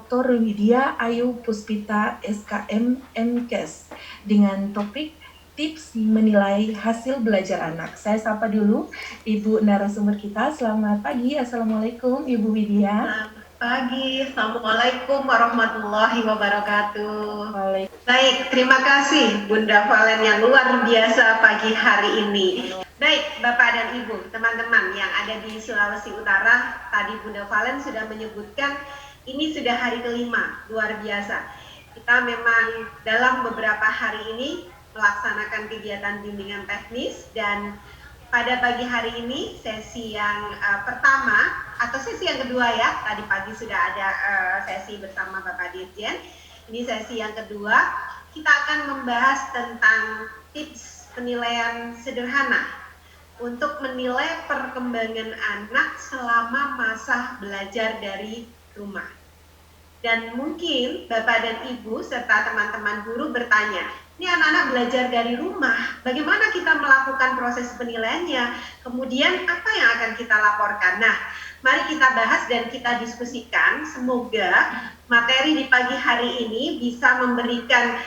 Dr. Widya Ayu Puspita SKM MKes dengan topik tips menilai hasil belajar anak. Saya sapa dulu Ibu narasumber kita. Selamat pagi. Assalamualaikum Ibu Widya. Selamat pagi. Assalamualaikum warahmatullahi wabarakatuh. Baik, terima kasih Bunda Valen yang luar biasa pagi hari ini. Baik, Bapak dan Ibu, teman-teman yang ada di Sulawesi Utara, tadi Bunda Valen sudah menyebutkan ini sudah hari kelima, luar biasa. Kita memang dalam beberapa hari ini melaksanakan kegiatan bimbingan teknis, dan pada pagi hari ini sesi yang pertama atau sesi yang kedua ya, tadi pagi sudah ada sesi bersama Bapak Dirjen. Ini sesi yang kedua, kita akan membahas tentang tips penilaian sederhana untuk menilai perkembangan anak selama masa belajar dari rumah. Dan mungkin Bapak dan Ibu serta teman-teman guru bertanya, ini anak-anak belajar dari rumah, bagaimana kita melakukan proses penilaiannya? Kemudian apa yang akan kita laporkan? Nah, mari kita bahas dan kita diskusikan. Semoga materi di pagi hari ini bisa memberikan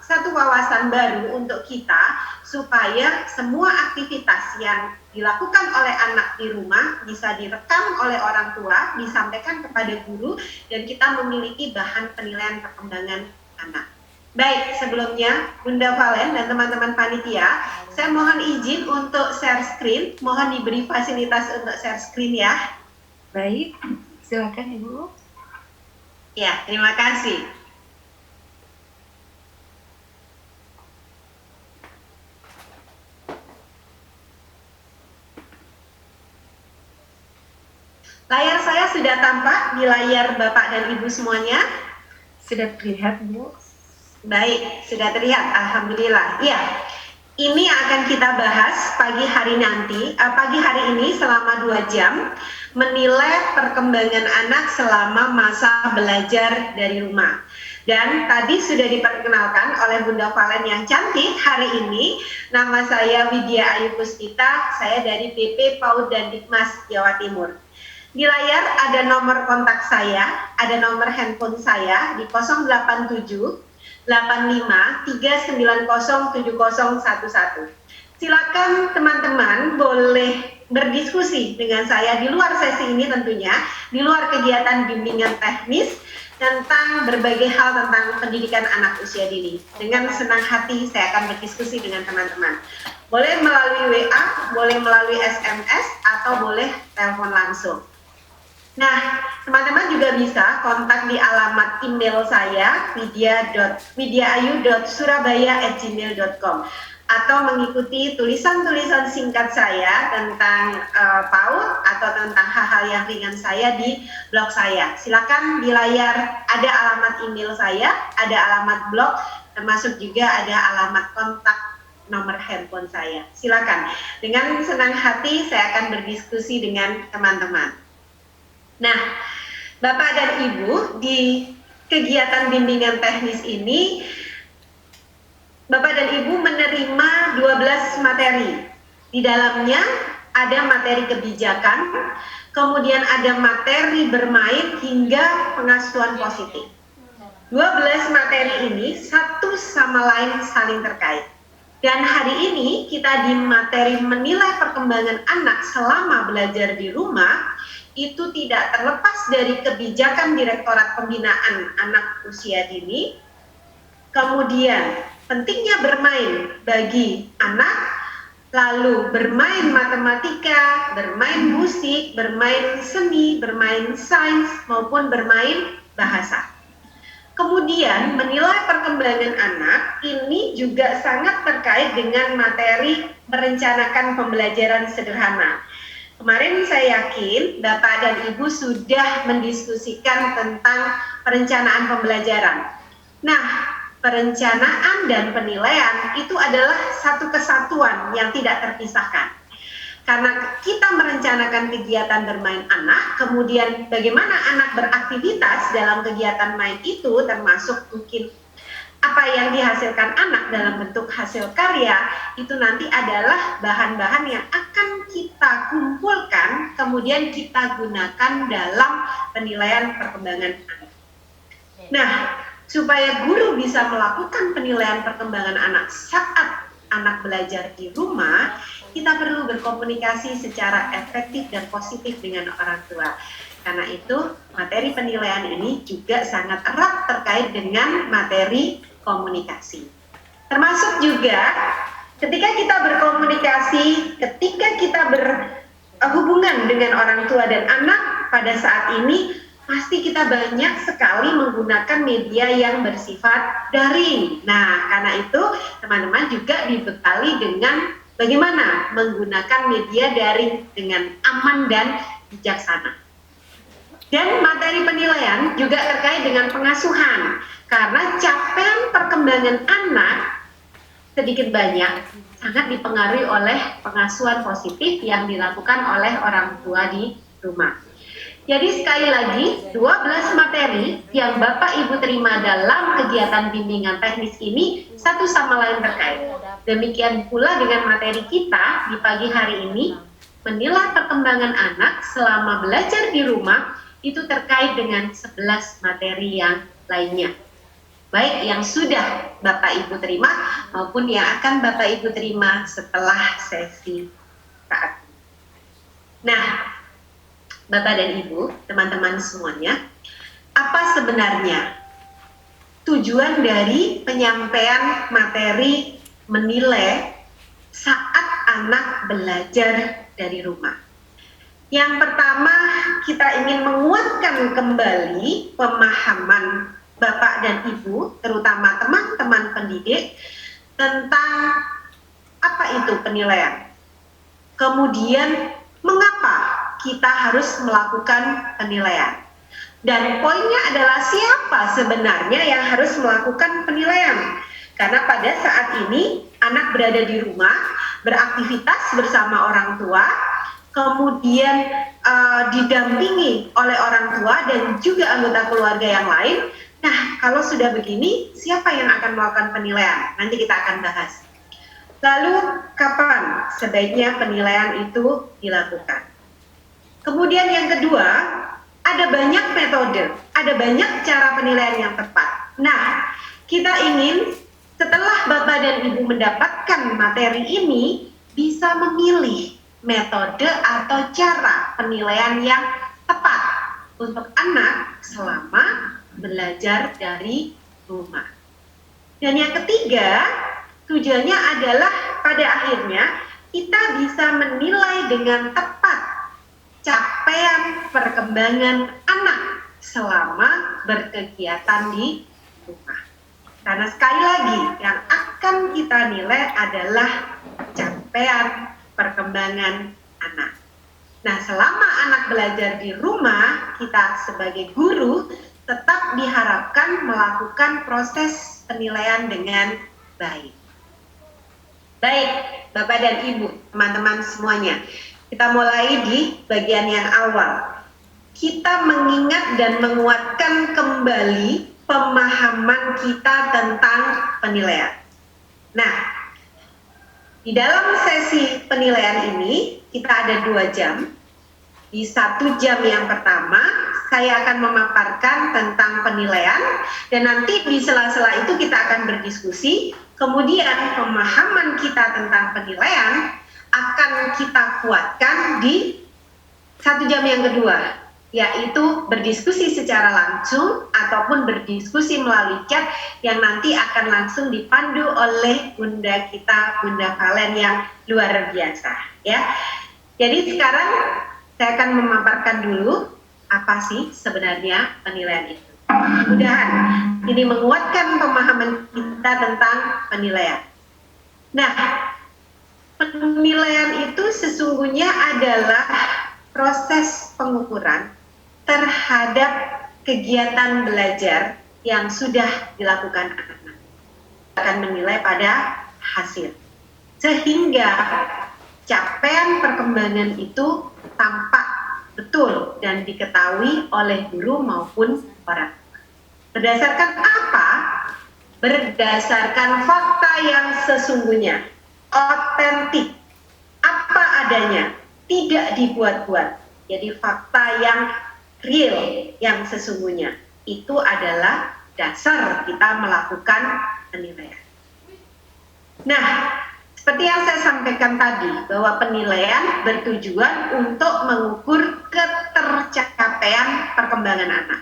satu wawasan baru untuk kita, supaya semua aktivitas yang dilakukan oleh anak di rumah bisa direkam oleh orang tua, disampaikan kepada guru, dan kita memiliki bahan penilaian perkembangan anak. Baik, sebelumnya Bunda Valen dan teman-teman panitia, saya mohon izin untuk share screen. Mohon diberi fasilitas untuk share screen ya. Baik, silakan Ibu. Ya, terima kasih. Layar saya sudah tampak di layar Bapak dan Ibu semuanya? Sudah terlihat, Bu? Baik, sudah terlihat. Alhamdulillah. Ya, ini akan kita bahas pagi hari ini selama 2 jam, menilai perkembangan anak selama masa belajar dari rumah. Dan tadi sudah diperkenalkan oleh Bunda Valen yang cantik hari ini. Nama saya Widya Ayu Puspita, saya dari PP PAUD dan Dikmas Jawa Timur. Di layar ada nomor kontak saya, ada nomor handphone saya di 087 85 390 7011. Silakan teman-teman boleh berdiskusi dengan saya di luar sesi ini, tentunya di luar kegiatan bimbingan teknis tentang berbagai hal tentang pendidikan anak usia dini. Dengan senang hati saya akan berdiskusi dengan teman-teman. Boleh melalui WA, boleh melalui SMS, atau boleh telepon langsung. Nah, teman-teman juga bisa kontak di alamat email saya widya.ayu.surabaya@gmail.com, atau mengikuti tulisan-tulisan singkat saya tentang PAUD atau tentang hal-hal yang ringan saya di blog saya. Silakan di layar ada alamat email saya, ada alamat blog, termasuk juga ada alamat kontak nomor handphone saya. Silakan. Dengan senang hati saya akan berdiskusi dengan teman-teman. Nah, Bapak dan Ibu, di kegiatan bimbingan teknis ini, Bapak dan Ibu menerima 12 materi. Di dalamnya ada materi kebijakan, kemudian ada materi bermain hingga pengasuhan positif. 12 materi ini satu sama lain saling terkait. Dan hari ini kita di materi menilai perkembangan anak selama belajar di rumah, itu tidak terlepas dari kebijakan Direktorat Pembinaan Anak Usia Dini, kemudian pentingnya bermain bagi anak, lalu bermain matematika, bermain musik, bermain seni, bermain sains, maupun bermain bahasa. Kemudian menilai perkembangan anak ini juga sangat terkait dengan materi merencanakan pembelajaran sederhana. Kemarin saya yakin Bapak dan Ibu sudah mendiskusikan tentang perencanaan pembelajaran. Nah, perencanaan dan penilaian itu adalah satu kesatuan yang tidak terpisahkan. Karena kita merencanakan kegiatan bermain anak, kemudian bagaimana anak beraktivitas dalam kegiatan main itu, termasuk mungkin apa yang dihasilkan anak dalam bentuk hasil karya itu nanti adalah bahan-bahan yang akan kita kumpulkan, kemudian kita gunakan dalam penilaian perkembangan anak. Nah, supaya guru bisa melakukan penilaian perkembangan anak saat anak belajar di rumah, kita perlu berkomunikasi secara efektif dan positif dengan orang tua. Karena itu, materi penilaian ini juga sangat erat terkait dengan materi komunikasi. Termasuk juga ketika kita berkomunikasi, ketika kita berhubungan dengan orang tua dan anak pada saat ini, pasti kita banyak sekali menggunakan media yang bersifat daring. Nah, karena itu teman-teman juga dibekali dengan bagaimana menggunakan media daring dengan aman dan bijaksana. Dan materi penilaian juga terkait dengan pengasuhan, karena capaian perkembangan anak sedikit banyak sangat dipengaruhi oleh pengasuhan positif yang dilakukan oleh orang tua di rumah. Jadi sekali lagi, 12 materi yang Bapak Ibu terima dalam kegiatan bimbingan teknis ini satu sama lain terkait. Demikian pula dengan materi kita di pagi hari ini, menilai perkembangan anak selama belajar di rumah itu terkait dengan 11 materi yang lainnya. Baik yang sudah Bapak Ibu terima maupun yang akan Bapak Ibu terima setelah sesi saat ini. Nah, Bapak dan Ibu, teman-teman semuanya, apa sebenarnya tujuan dari penyampaian materi menilai saat anak belajar dari rumah? Yang pertama, kita ingin menguatkan kembali pemahaman Bapak dan Ibu, terutama teman-teman pendidik, tentang apa itu penilaian. Kemudian, mengapa kita harus melakukan penilaian. Dan poinnya adalah siapa sebenarnya yang harus melakukan penilaian. Karena pada saat ini, anak berada di rumah, beraktivitas bersama orang tua, kemudian didampingi oleh orang tua dan juga anggota keluarga yang lain. Nah, kalau sudah begini, siapa yang akan melakukan penilaian? Nanti kita akan bahas. Lalu, kapan sebaiknya penilaian itu dilakukan? Kemudian yang kedua, ada banyak metode, ada banyak cara penilaian yang tepat. Nah, kita ingin setelah Bapak dan Ibu mendapatkan materi ini, bisa memilih metode atau cara penilaian yang tepat untuk anak selama belajar dari rumah. Dan yang ketiga, tujuannya adalah pada akhirnya kita bisa menilai dengan tepat capaian perkembangan anak selama berkegiatan di rumah. Karena sekali lagi yang akan kita nilai adalah capaian perkembangan anak. Nah, selama anak belajar di rumah, kita sebagai guru tetap diharapkan melakukan proses penilaian dengan baik. Baik, Bapak dan Ibu, teman-teman semuanya. Kita mulai di bagian yang awal. Kita mengingat dan menguatkan kembali pemahaman kita tentang penilaian. Nah, di dalam sesi penilaian ini, kita ada 2 jam. Di 1 jam yang pertama, saya akan memaparkan tentang penilaian, dan nanti di sela-sela itu kita akan berdiskusi. Kemudian pemahaman kita tentang penilaian akan kita kuatkan di 1 jam yang kedua, yaitu berdiskusi secara langsung ataupun berdiskusi melalui chat yang nanti akan langsung dipandu oleh Bunda kita, Bunda Valen yang luar biasa ya. Jadi sekarang saya akan memaparkan dulu apa sih sebenarnya penilaian itu. Mudah-mudahan ini menguatkan pemahaman kita tentang penilaian. Nah, penilaian itu sesungguhnya adalah proses pengukuran terhadap kegiatan belajar yang sudah dilakukan anak. Akan menilai pada hasil. Sehingga capaian perkembangan itu tampak betul dan diketahui oleh guru maupun orang tua. Berdasarkan apa berdasarkan fakta yang sesungguhnya, otentik, apa adanya, tidak dibuat-buat. Jadi fakta yang real, yang sesungguhnya, itu adalah dasar kita melakukan penilaian. Nah, seperti yang saya sampaikan tadi, bahwa penilaian bertujuan untuk mengukur ketercapaian perkembangan anak.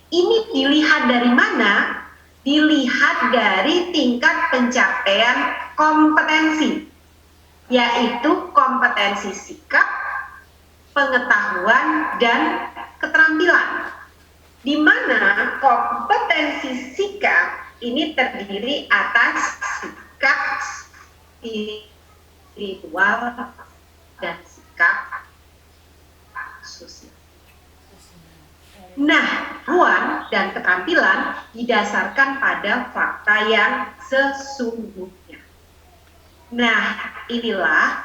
Ini dilihat dari mana? Dilihat dari tingkat pencapaian kompetensi, yaitu kompetensi sikap, pengetahuan, dan keterampilan. Di mana kompetensi sikap ini terdiri atas sikap spiritual dan sikap sosial. Nah, ruang dan keterampilan didasarkan pada fakta yang sesungguhnya. Nah, inilah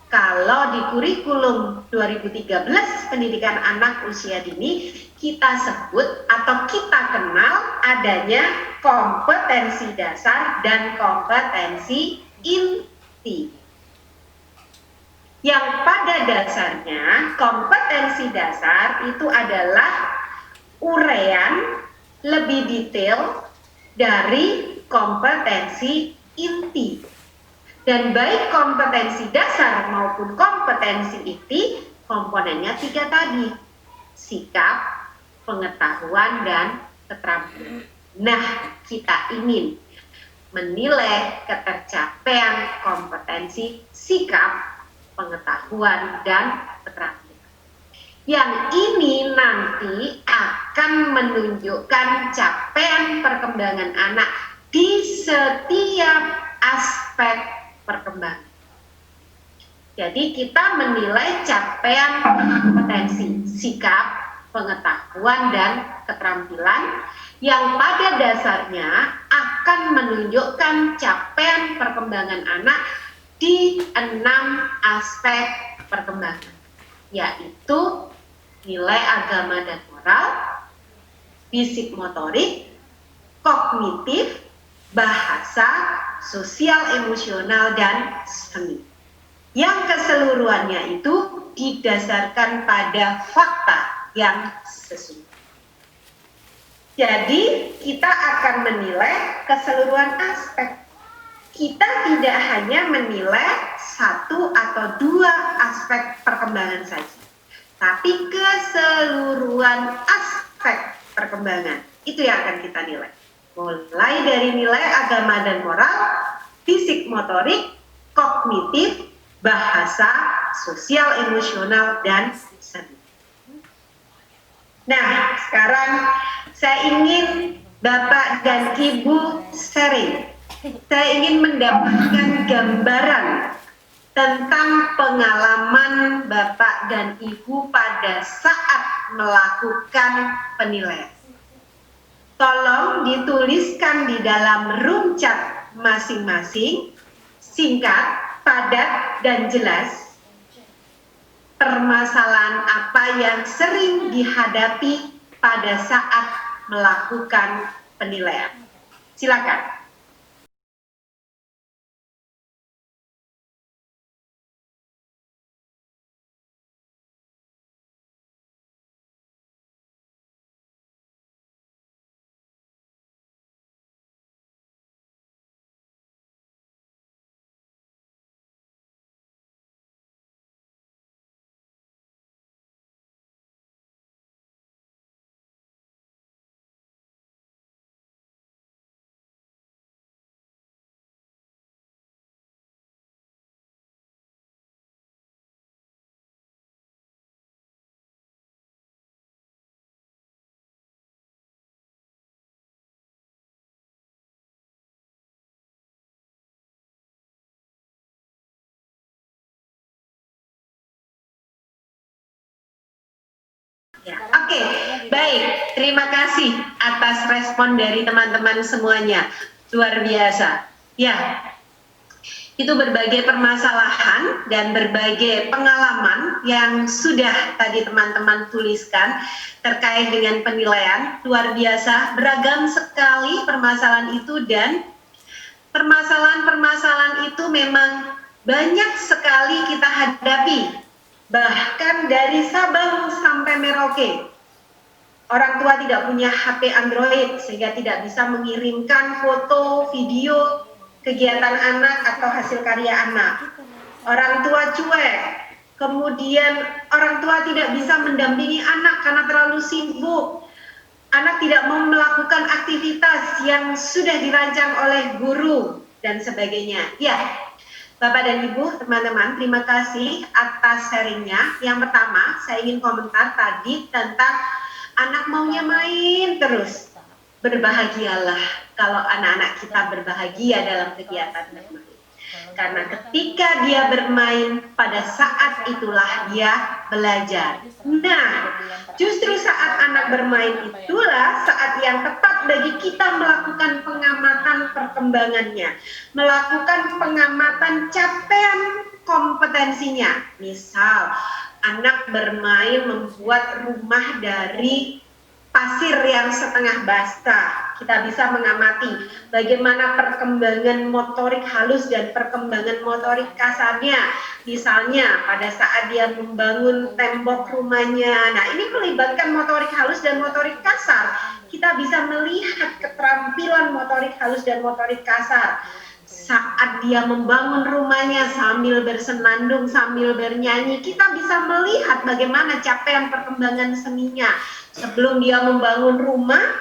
kalau di kurikulum 2013 pendidikan anak usia dini kita sebut atau kita kenal adanya kompetensi dasar dan kompetensi inti. Yang pada dasarnya kompetensi dasar itu adalah uraian lebih detail dari kompetensi inti. Dan baik kompetensi dasar maupun kompetensi inti, komponennya 3 tadi. Sikap, pengetahuan, dan keterampilan. Nah, kita ingin menilai ketercapaian kompetensi sikap, pengetahuan, dan keterampilan. Yang ini nanti akan menunjukkan capaian perkembangan anak di setiap aspek perkembangan. Jadi kita menilai capaian kompetensi, sikap, pengetahuan, dan keterampilan yang pada dasarnya akan menunjukkan capaian perkembangan anak di 6 aspek perkembangan, yaitu nilai agama dan moral, fisik motorik, kognitif, bahasa, sosial emosional, dan seni. Yang keseluruhannya itu didasarkan pada fakta yang sesungguhnya. Jadi kita akan menilai keseluruhan aspek. Kita tidak hanya menilai 1 atau 2 aspek perkembangan saja, tapi keseluruhan aspek perkembangan itu yang akan kita nilai. Mulai dari nilai agama dan moral, fisik motorik, kognitif, bahasa, sosial emosional, dan seni. Nah, sekarang saya ingin Bapak dan Ibu sharing. Saya ingin mendapatkan gambaran tentang pengalaman Bapak dan Ibu pada saat melakukan penilaian. Tolong dituliskan di dalam room chat masing-masing, singkat, padat, dan jelas, permasalahan apa yang sering dihadapi pada saat melakukan penilaian. Silakan. Ya, oke, baik. Terima kasih atas respon dari teman-teman semuanya. Luar biasa. Ya, Itu berbagai permasalahan dan berbagai pengalaman yang sudah tadi teman-teman tuliskan terkait dengan penilaian. Luar biasa, beragam sekali permasalahan itu, dan permasalahan-permasalahan itu memang banyak sekali kita hadapi, bahkan dari Sabang sampai Merauke. Orang tua tidak punya HP Android sehingga tidak bisa mengirimkan foto, video, kegiatan anak atau hasil karya anak. Orang tua cuek, kemudian orang tua tidak bisa mendampingi anak karena terlalu sibuk. Anak tidak mau melakukan aktivitas yang sudah dirancang oleh guru dan sebagainya. Ya, Bapak dan Ibu, teman-teman, terima kasih atas sharingnya. Yang pertama, saya ingin komentar tadi tentang anak maunya main terus. Berbahagialah kalau anak-anak kita berbahagia dalam kegiatan bermain. Karena ketika dia bermain, pada saat itulah dia belajar. Nah, justru saat anak bermain itulah saat yang tepat bagi kita melakukan pengamatan perkembangannya, melakukan pengamatan capaian kompetensinya. Misal, anak bermain membuat rumah dari pasir yang setengah basah, kita bisa mengamati bagaimana perkembangan motorik halus dan perkembangan motorik kasarnya. Misalnya pada saat dia membangun tembok rumahnya, nah ini melibatkan motorik halus dan motorik kasar. Kita bisa melihat keterampilan motorik halus dan motorik kasar saat dia membangun rumahnya sambil bersenandung, sambil bernyanyi. Kita bisa melihat bagaimana capaian perkembangan seninya. Sebelum dia membangun rumah,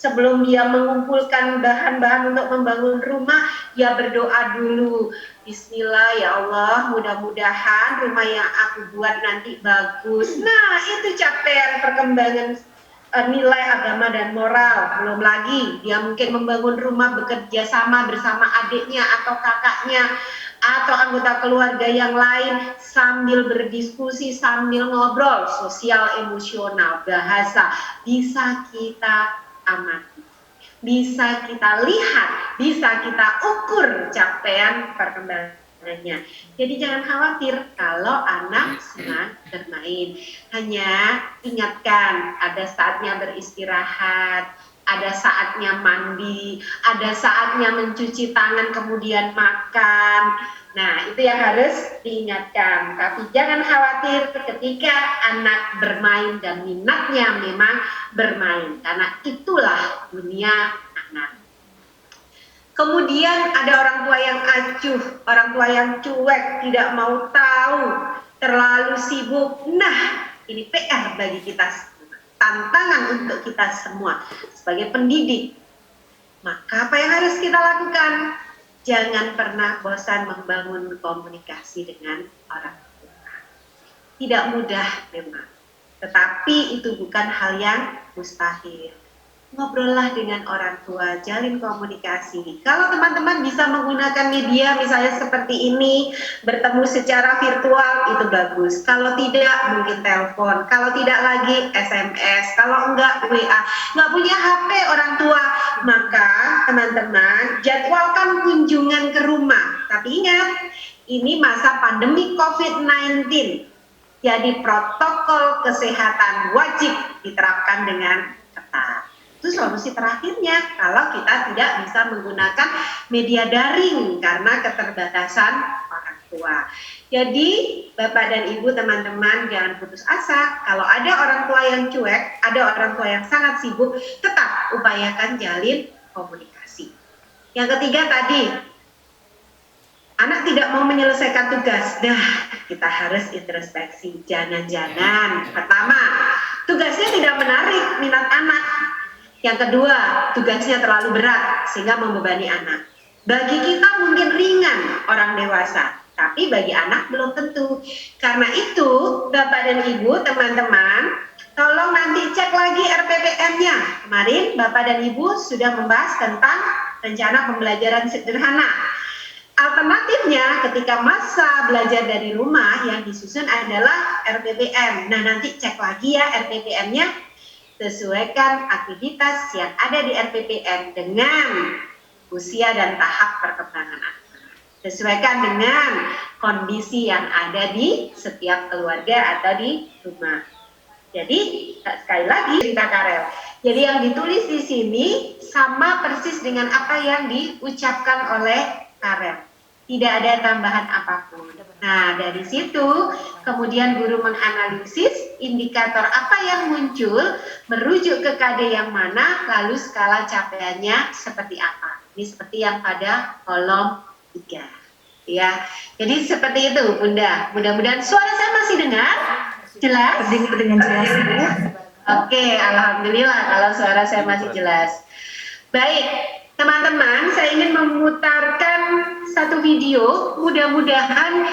sebelum dia mengumpulkan bahan-bahan untuk membangun rumah, dia berdoa dulu. Bismillah, ya Allah, mudah-mudahan rumah yang aku buat nanti bagus. Nah, itu capaian perkembangan nilai agama dan moral. Belum lagi dia mungkin membangun rumah bekerja sama bersama adiknya atau kakaknya atau anggota keluarga yang lain, sambil berdiskusi, sambil ngobrol, sosial, emosional, bahasa bisa kita amati, bisa kita lihat, bisa kita ukur capaian perkembangannya. Jadi jangan khawatir kalau anak senang bermain. Hanya ingatkan, ada saatnya beristirahat, ada saatnya mandi, ada saatnya mencuci tangan kemudian makan. Nah, itu yang harus diingatkan. Tapi jangan khawatir ketika anak bermain dan minatnya memang bermain, karena itulah dunia anak. Kemudian ada orang tua yang acuh, orang tua yang cuek, tidak mau tahu, terlalu sibuk. Nah, ini PR bagi kita semua, tantangan untuk kita semua sebagai pendidik. Maka apa yang harus kita lakukan? Jangan pernah bosan membangun komunikasi dengan orang tua. Tidak mudah memang, tetapi itu bukan hal yang mustahil. Ngobrollah dengan orang tua, jalin komunikasi. Kalau teman-teman bisa menggunakan media misalnya seperti ini, bertemu secara virtual, itu bagus. Kalau tidak, mungkin telepon. Kalau tidak lagi SMS. Kalau enggak, WA. Enggak punya HP orang tua, maka teman-teman jadwalkan kunjungan ke rumah. Tapi ingat, ini masa pandemi COVID-19. Jadi protokol kesehatan wajib diterapkan dengan ketat. Itu solusi terakhirnya kalau kita tidak bisa menggunakan media daring karena keterbatasan orang tua. Jadi Bapak dan Ibu, teman-teman, jangan putus asa. Kalau ada orang tua yang cuek, ada orang tua yang sangat sibuk, tetap upayakan jalin komunikasi. Yang ketiga tadi, anak tidak mau menyelesaikan tugas. Nah, kita harus introspeksi. Jangan-jangan pertama, tugasnya tidak menarik minat anak. Yang kedua, tugasnya terlalu berat sehingga membebani anak. Bagi kita mungkin ringan orang dewasa, tapi bagi anak belum tentu. Karena itu, Bapak dan Ibu, teman-teman, tolong nanti cek lagi RPPM-nya. Kemarin Bapak dan Ibu sudah membahas tentang rencana pembelajaran sederhana. Alternatifnya ketika masa belajar dari rumah yang disusun adalah RPPM. Nah, nanti cek lagi ya RPPM-nya. Sesuaikan aktivitas yang ada di RPPM dengan usia dan tahap perkembangan anak. Sesuaikan dengan kondisi yang ada di setiap keluarga atau di rumah. Jadi sekali lagi cerita Karel. Jadi yang ditulis di sini sama persis dengan apa yang diucapkan oleh Karel. Tidak ada tambahan apapun. Nah, dari situ kemudian guru menganalisis indikator apa yang muncul, merujuk ke KD yang mana, lalu skala capaiannya seperti apa. Ini seperti yang pada kolom 3. Ya. Jadi seperti itu, Bunda. Mudah-mudahan suara saya masih dengar? Jelas? Terdengar dengan jelas, Bu. Oke, alhamdulillah kalau suara saya masih jelas. Baik, teman-teman, saya ingin memutarkan satu video. Mudah-mudahan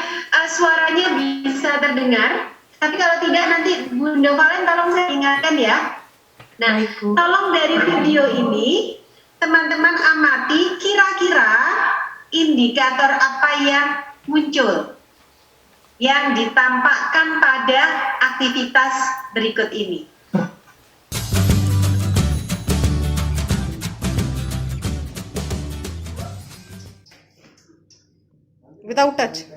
suaranya bisa terdengar. Tapi kalau tidak, nanti Bunda Valen tolong saya ingatkan ya. Nah, tolong dari video ini, teman-teman amati kira-kira indikator apa yang muncul yang ditampakkan pada aktivitas berikut ini. Without touch.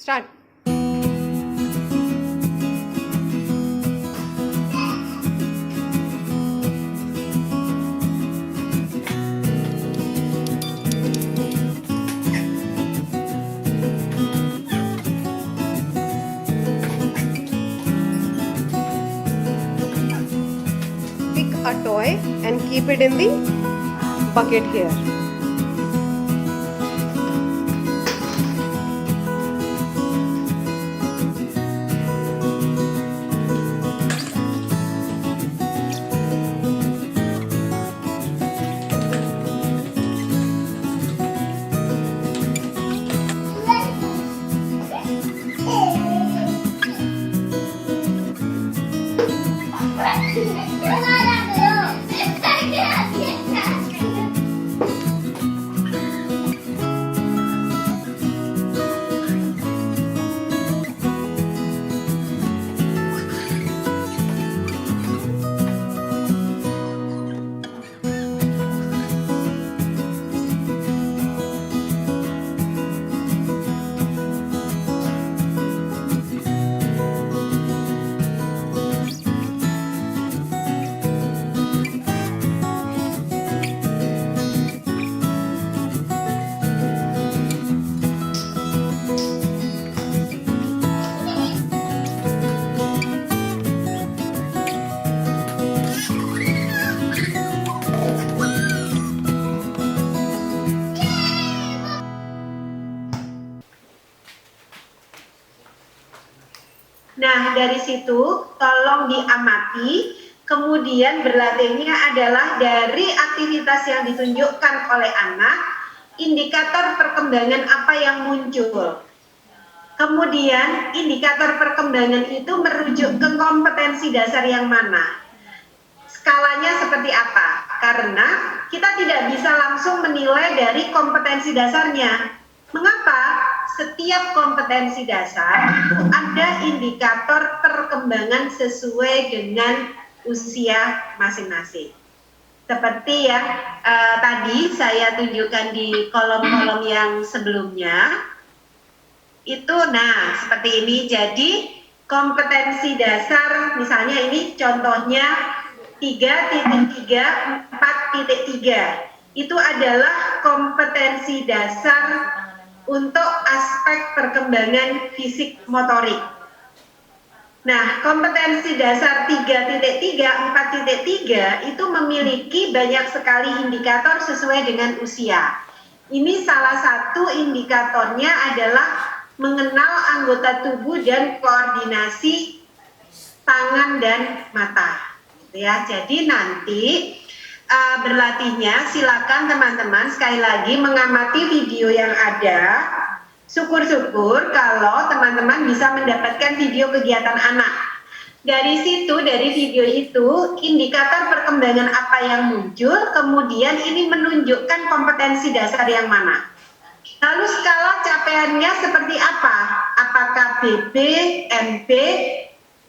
Start. Pick a toy and keep it in the bucket here. Nah, dari situ tolong diamati, kemudian berlatihnya adalah dari aktivitas yang ditunjukkan oleh anak, indikator perkembangan apa yang muncul. Kemudian indikator perkembangan itu merujuk ke kompetensi dasar yang mana. Skalanya seperti apa? Karena kita tidak bisa langsung menilai dari kompetensi dasarnya. Mengapa? Setiap kompetensi dasar itu ada indikator perkembangan sesuai dengan usia masing-masing. Seperti yang tadi saya tunjukkan di kolom-kolom yang sebelumnya, itu nah seperti ini. Jadi kompetensi dasar misalnya ini contohnya 3.3, 4.3 itu adalah kompetensi dasar untuk aspek perkembangan fisik motorik. Nah, kompetensi dasar 3.3, 4.3 itu memiliki banyak sekali indikator sesuai dengan usia. Ini salah satu indikatornya adalah mengenal anggota tubuh dan koordinasi tangan dan mata. Gitu ya. Jadi nanti berlatihnya silakan teman-teman sekali lagi mengamati video yang ada. Syukur-syukur kalau teman-teman bisa mendapatkan video kegiatan anak. Dari situ, dari video itu, indikator perkembangan apa yang muncul, kemudian ini menunjukkan kompetensi dasar yang mana. Lalu skala capaiannya seperti apa? Apakah BB, MB,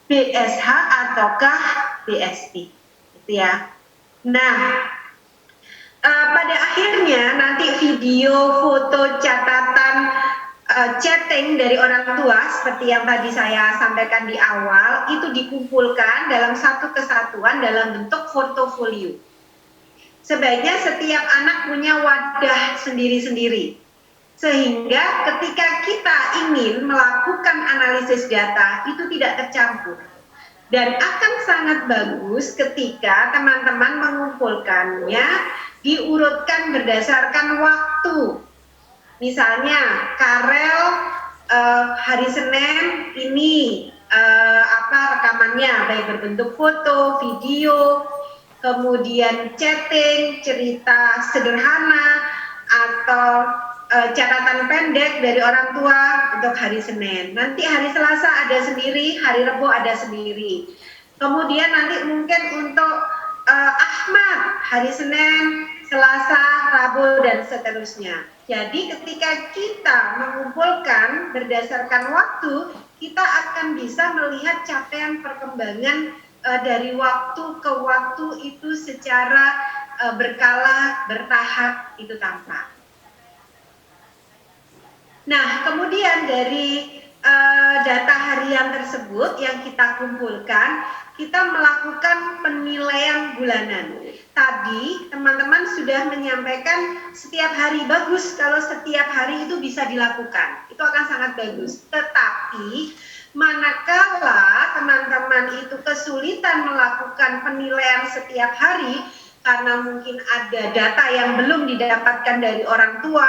BSH, ataukah BSP? Gitu ya. Nah, pada akhirnya nanti video, foto, catatan, chatting dari orang tua seperti yang tadi saya sampaikan di awal itu dikumpulkan dalam satu kesatuan dalam bentuk portofolio. Sebaiknya setiap anak punya wadah sendiri-sendiri sehingga ketika kita ingin melakukan analisis data itu tidak tercampur dan akan sangat bagus ketika teman-teman mengumpulkannya diurutkan berdasarkan waktu. Misalnya Karel hari Senin ini rekamannya baik berbentuk foto, video, kemudian chatting, cerita sederhana atau catatan pendek dari orang tua untuk hari Senin. Nanti hari Selasa ada sendiri, hari Rabu ada sendiri. Kemudian nanti mungkin untuk Ahmad hari Senin, Selasa, Rabu dan seterusnya. Jadi ketika kita mengumpulkan berdasarkan waktu, kita akan bisa melihat capaian perkembangan dari waktu ke waktu itu secara berkala, bertahap itu tampak. Nah, kemudian dari data harian tersebut yang kita kumpulkan, kita melakukan penilaian bulanan. Tadi teman-teman sudah menyampaikan setiap hari bagus kalau setiap hari itu bisa dilakukan. Itu akan sangat bagus. Tetapi manakala teman-teman itu kesulitan melakukan penilaian setiap hari karena mungkin ada data yang belum didapatkan dari orang tua,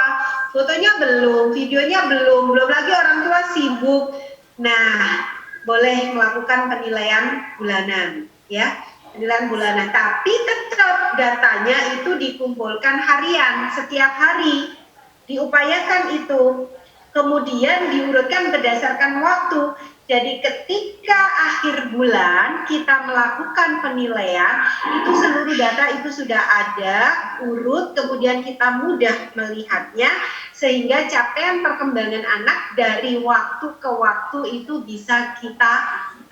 fotonya belum, videonya belum lagi orang tua sibuk. Nah, boleh melakukan penilaian bulanan, ya, penilaian bulanan. Tapi tetap datanya itu dikumpulkan harian, setiap hari, diupayakan itu. Kemudian diurutkan berdasarkan waktu. Jadi ketika akhir bulan kita melakukan penilaian, itu seluruh data itu sudah ada, urut, kemudian kita mudah melihatnya, sehingga capaian perkembangan anak dari waktu ke waktu itu bisa kita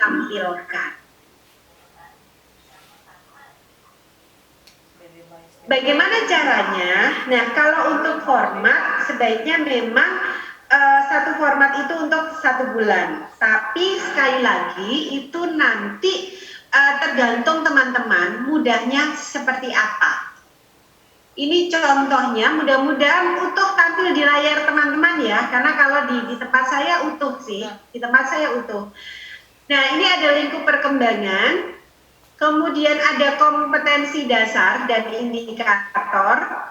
tampilkan. Bagaimana caranya? Nah, kalau untuk format, sebaiknya memang satu format itu untuk 1 bulan. Tapi sekali lagi itu nanti tergantung teman-teman mudahnya seperti apa. Ini contohnya, mudah-mudahan utuh tampil di layar teman-teman ya, karena kalau di tempat saya utuh sih, di tempat saya utuh. Nah, ini ada lingkup perkembangan, kemudian ada kompetensi dasar dan indikator.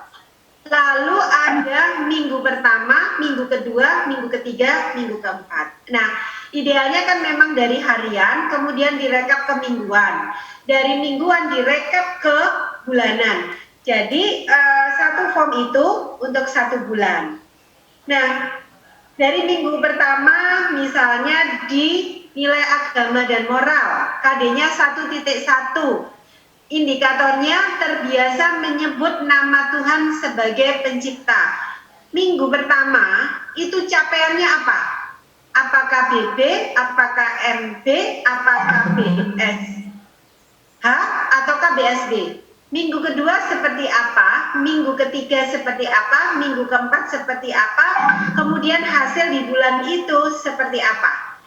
Lalu ada minggu pertama, minggu kedua, minggu ketiga, minggu keempat. Nah, idealnya kan memang dari harian, kemudian direkap ke mingguan. Dari mingguan direkap ke bulanan. Jadi, satu form itu untuk 1 bulan. Nah, dari minggu pertama misalnya di nilai agama dan moral, KD-nya 1.1. Indikatornya terbiasa menyebut nama Tuhan sebagai pencipta. Minggu pertama itu capaiannya apa? Apakah BB, apakah MB, apakah BSH, ataukah BSB? Minggu kedua seperti apa? Minggu ketiga seperti apa? Minggu keempat seperti apa? Kemudian hasil di bulan itu seperti apa?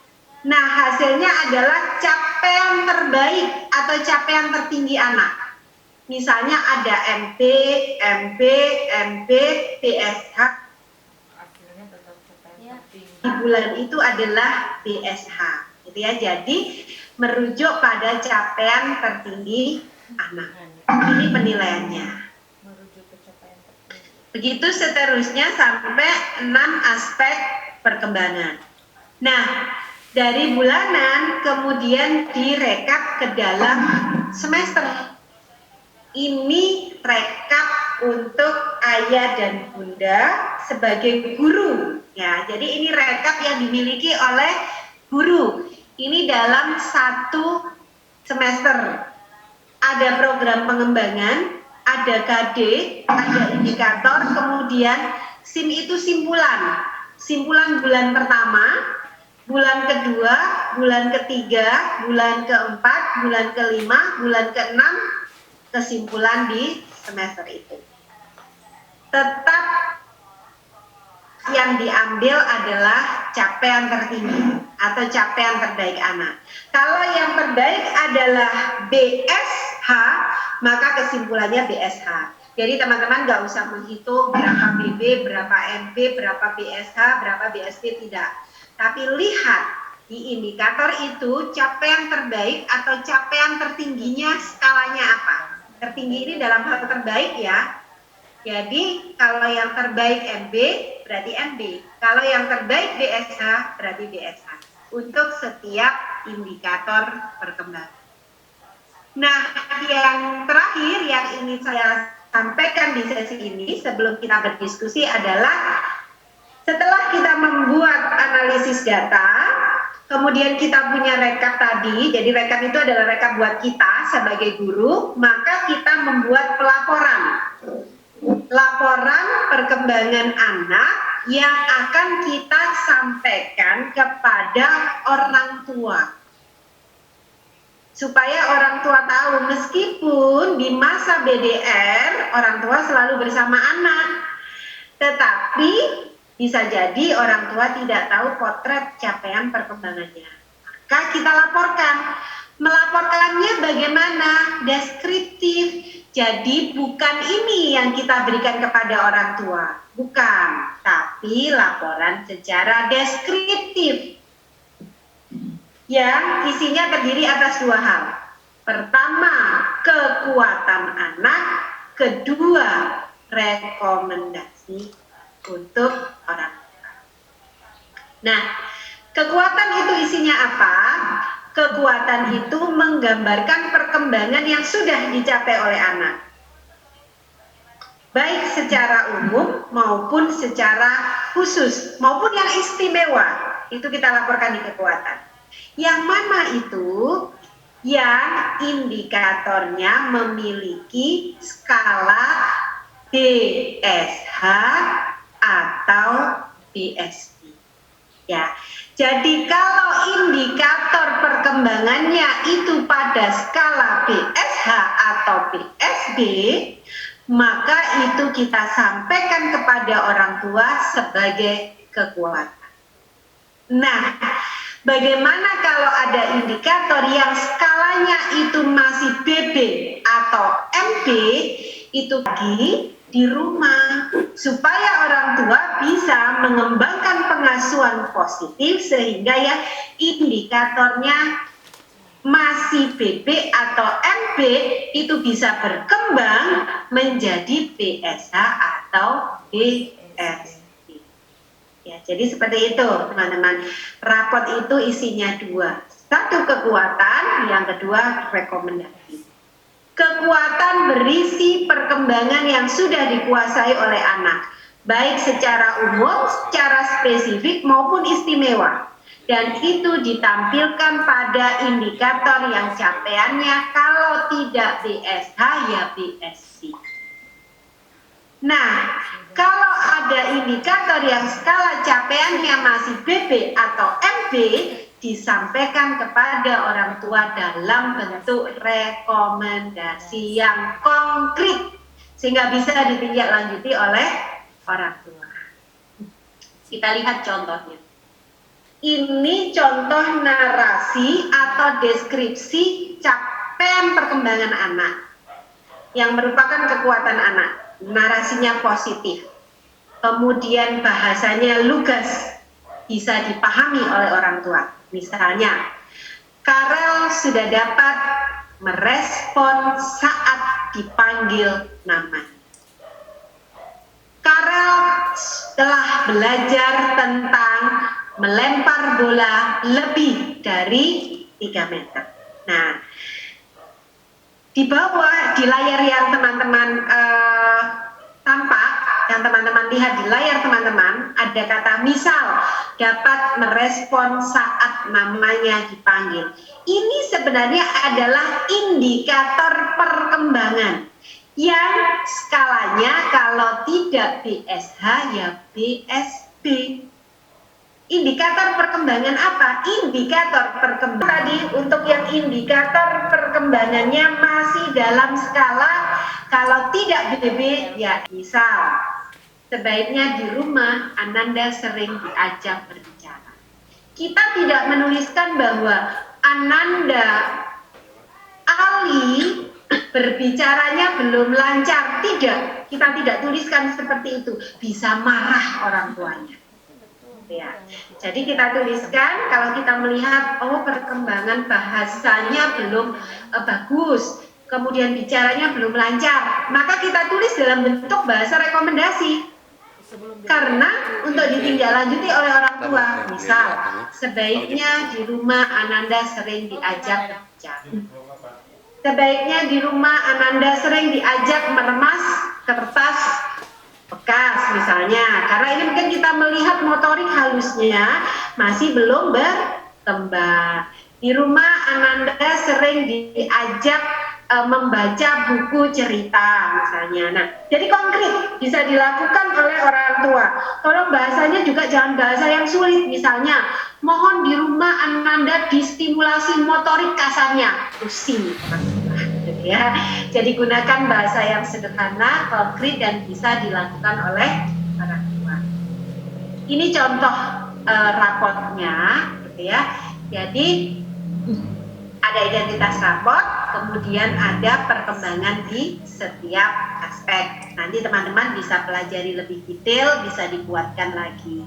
Nah, hasilnya adalah capaian terbaik atau capaian tertinggi anak. misalnya ada MP, MB, MB, PSH, di bulan itu adalah BSH, gitu ya. Jadi merujuk pada capaian tertinggi anak. Ini penilaiannya. Begitu seterusnya sampai 6 aspek perkembangan. Nah, dari bulanan kemudian direkap ke dalam semester. Ini rekap untuk ayah dan bunda sebagai guru. Ya, jadi ini rekap yang dimiliki oleh guru. Ini dalam 1 semester. Ada program pengembangan, ada KD, ada indikator, kemudian SIM itu simpulan. Simpulan bulan pertama, bulan kedua, bulan ketiga, bulan keempat, bulan kelima, bulan keenam, kesimpulan di semester itu. Tetap yang diambil adalah capaian tertinggi atau capaian terbaik anak. Kalau yang terbaik adalah BSH, maka kesimpulannya BSH. Jadi teman-teman nggak usah menghitung berapa BB, berapa MB, berapa BSH, berapa BSP, tidak. Tapi lihat di indikator itu capaian terbaik atau capaian tertingginya skalanya apa. Tertinggi ini dalam hal terbaik ya. Jadi kalau yang terbaik MB berarti MB. Kalau yang terbaik BSH berarti BSH. Untuk setiap indikator perkembangan. Nah, yang terakhir yang ingin saya sampaikan di sesi ini sebelum kita berdiskusi adalah setelah kita membuat analisis data, kemudian kita punya rekap tadi, jadi rekap itu adalah rekap buat kita sebagai guru, maka kita membuat pelaporan. Laporan perkembangan anak yang akan kita sampaikan kepada orang tua. Supaya orang tua tahu meskipun di masa BDR orang tua selalu bersama anak. Tetapi bisa jadi orang tua tidak tahu potret capaian perkembangannya. Maka kita laporkan. Melaporkannya bagaimana? Deskriptif. Jadi bukan ini yang kita berikan kepada orang tua. Bukan. Tapi laporan secara deskriptif. Yang isinya terdiri atas 2 hal. Pertama, kekuatan anak. Kedua, rekomendasi untuk orang tua. Nah, kekuatan itu isinya apa? Kekuatan itu menggambarkan perkembangan yang sudah dicapai oleh anak. Baik secara umum maupun secara khusus, maupun yang istimewa. Itu kita laporkan di kekuatan. Yang mana itu? Yang indikatornya memiliki skala BSH atau BSP. Ya, jadi kalau indikator perkembangannya itu pada skala BSH atau BSB, maka itu kita sampaikan kepada orang tua sebagai kekuatan. Nah, bagaimana kalau ada indikator yang skalanya itu masih BB atau MB, itu lagi di rumah supaya orang tua bisa mengembangkan pengasuhan positif sehingga ya indikatornya masih BB atau MB itu bisa berkembang menjadi BSH atau BSP. Ya, jadi seperti itu teman-teman. Rapot itu isinya 2. 1 kekuatan, yang kedua rekomendasi. Kekuatan berisi perkembangan yang sudah dikuasai oleh anak, baik secara umum, secara spesifik maupun istimewa. Dan itu ditampilkan pada indikator yang capaiannya kalau tidak BSH ya BSC. Nah, kalau ada indikator yang skala capaiannya masih BB atau MB, disampaikan kepada orang tua dalam bentuk rekomendasi yang konkret sehingga bisa ditindaklanjuti oleh orang tua. Kita lihat contohnya. Ini contoh narasi atau deskripsi capaian perkembangan anak. yang merupakan kekuatan anak. Narasinya positif. Kemudian bahasanya lugas, bisa dipahami oleh orang tua. Misalnya, Karel sudah dapat merespon saat dipanggil nama. Karel telah belajar tentang melempar bola lebih dari 3 meter. Nah, di bawah di layar yang teman-teman tampak, yang teman-teman lihat di layar teman-teman, ada kata misal dapat merespon saat namanya dipanggil. Ini sebenarnya adalah indikator perkembangan yang skalanya kalau tidak BSH ya BSB. Indikator perkembangan apa? Indikator perkembangan tadi untuk yang indikator perkembangannya masih dalam skala kalau tidak BB ya misal sebaiknya di rumah Ananda sering diajak berbicara. Kita tidak menuliskan bahwa Ananda Ali berbicaranya belum lancar, tidak. Kita tidak tuliskan seperti itu. Bisa marah orang tuanya. Ya. Jadi kita tuliskan kalau kita melihat perkembangan bahasanya belum bagus, kemudian bicaranya belum lancar, maka kita tulis dalam bentuk bahasa rekomendasi. Karena untuk ditindaklanjuti oleh orang tua, misal sebaiknya di rumah Ananda sering diajak berbicara. Sebaiknya di rumah Ananda sering diajak meremas kertas bekas misalnya, karena ini mungkin kita melihat motorik halusnya masih belum berkembang. Di rumah Ananda sering diajak membaca buku cerita misalnya. Nah, jadi konkret bisa dilakukan oleh orang tua. Tolong bahasanya juga jangan bahasa yang sulit. Misalnya, mohon di rumah Ananda distimulasi motorik kasarnya. Pusing. Ya. Jadi gunakan bahasa yang sederhana, konkret dan bisa dilakukan oleh orang tua. Ini contoh rapotnya, gitu ya. Jadi ada identitas rapot, kemudian ada perkembangan di setiap aspek. Nanti teman-teman bisa pelajari lebih detail, bisa dibuatkan lagi.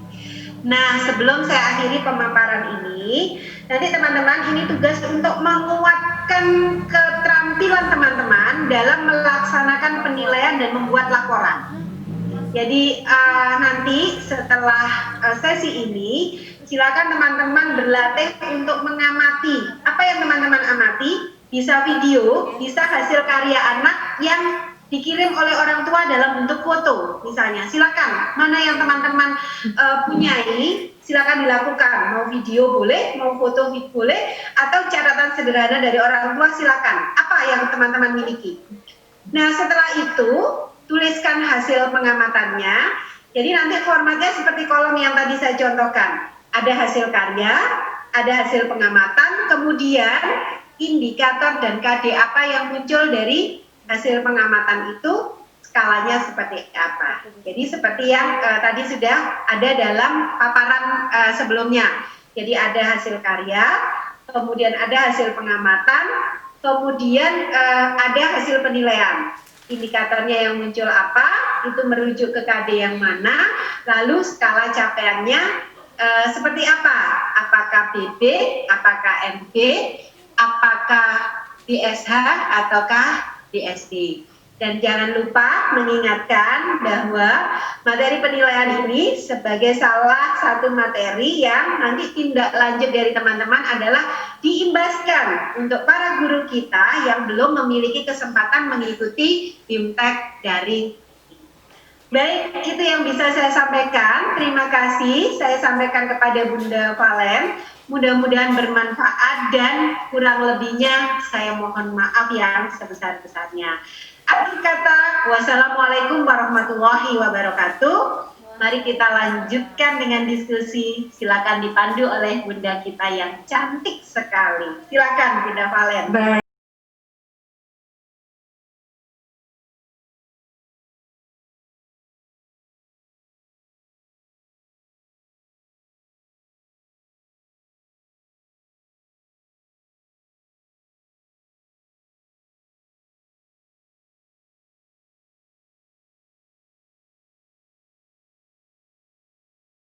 Nah, sebelum saya akhiri pemaparan ini, nanti teman-teman ini tugas untuk menguatkan keterampilan teman-teman dalam melaksanakan penilaian dan membuat laporan. Jadi nanti setelah sesi ini, silakan teman-teman berlatih untuk mengamati. Apa yang teman-teman amati? Bisa video, bisa hasil karya anak yang dikirim oleh orang tua dalam bentuk foto. Misalnya, silakan. Mana yang teman-teman punyai, silakan dilakukan. Mau video boleh, mau foto boleh, atau catatan sederhana dari orang tua silakan. Apa yang teman-teman miliki? Nah, setelah itu, tuliskan hasil pengamatannya. Jadi nanti formatnya seperti kolom yang tadi saya contohkan. Ada hasil karya, ada hasil pengamatan, kemudian indikator dan KD apa yang muncul dari hasil pengamatan itu, skalanya seperti apa. Jadi seperti yang tadi sudah ada dalam paparan sebelumnya. Jadi ada hasil karya, kemudian ada hasil pengamatan, kemudian ada hasil penilaian. Indikatornya yang muncul apa, itu merujuk ke KD yang mana, lalu skala capaiannya seperti apa? Apakah BB, apakah MB, apakah BSH, ataukah BSD? Dan jangan lupa mengingatkan bahwa materi penilaian ini sebagai salah satu materi yang nanti tindak lanjut dari teman-teman adalah diimbaskan untuk para guru kita yang belum memiliki kesempatan mengikuti BIMTEK daring. Baik, itu yang bisa saya sampaikan. Terima kasih saya sampaikan kepada Bunda Valen. Mudah-mudahan bermanfaat dan kurang lebihnya saya mohon maaf yang sebesar-besarnya. Akhir kata, wassalamualaikum warahmatullahi wabarakatuh. Mari kita lanjutkan dengan diskusi. Silakan dipandu oleh Bunda kita yang cantik sekali. Silakan Bunda Valen. Baik.